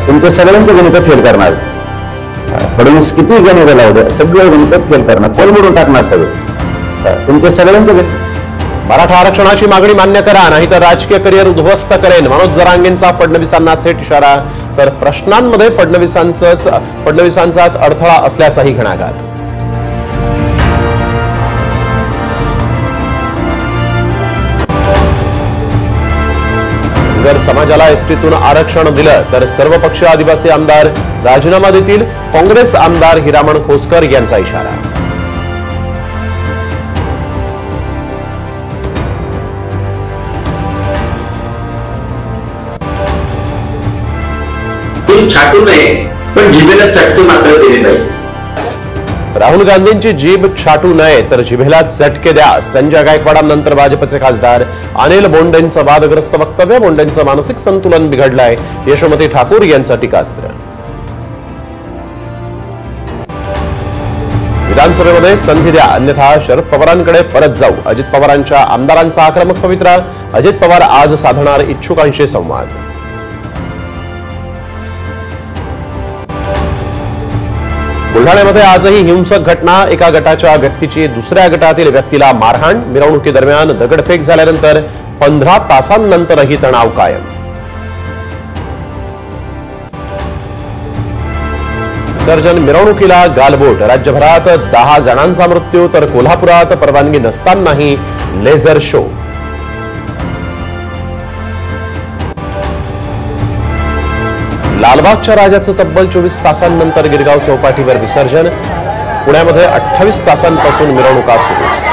तुमचे सगळ्यांचे गणित फेल करणार. फडणवीस किती गणित लावलं सगळं गणित फेल करणार, कोलमडून टाकणार सगळं तुमचे सगळ्यांचे गणित. मराठा आरक्षणाची मागणी मान्य करा नाही तर राजकीय करिअर उद्ध्वस्त करेन, मनोज जरांगेंचा फडणवीसांना थेट इशारा. तर प्रश्नांमध्ये फडणवीसांचाच अडथळा असल्याचाही घणाघात. जर समाजाला एसटीतून आरक्षण दिलं तर सर्वपक्षीय आदिवासी आमदार राजीनामा देतील, काँग्रेस आमदार हिरामण खोसकर यांचा इशारा. छाटू नये पण जिभेला चटके मात्र दिले नाही. राहुल गांधींची जीभ छाटू नये तर जिभेला चटके द्या. संजय गायकवाडांनंतर भाजपचे खासदार अनिल बोंडेंचं वादग्रस्त वक्तव्य. बोंडेंचं मानसिक संतुलन बिघडलंय, यशोमती ठाकूर यांचं टीकास्त्र. विधानसभेमध्ये संधी द्या अन्यथा शरद पवारांकडे परत जाऊ. अजित पवारांच्या आमदारांचा आक्रमक पवित्रा. अजित पवार आज साधणार इच्छुकांशी संवाद. बुलढाण्यामध्ये आजही हिंसक घटना. एका गटाच्या व्यक्तीची दुसऱ्या गटातील व्यक्तीला मारहाण. मिरवणुकीदरम्यान दगडफेक झाल्यानंतर 15 तासांनंतरही तणाव कायम. विसर्जन मिरवणुकीला गालबोट. राज्यभरात 10 जणांचा मृत्यू तर कोल्हापुरात परवानगी नसतानाही लेझर शो. लालबागच्या राजाचं तब्बल 24 तासांनंतर गिरगाव चौपाटीवर विसर्जन. पुण्यामध्ये 28 तासांपासून मिरवणुका सुरूच.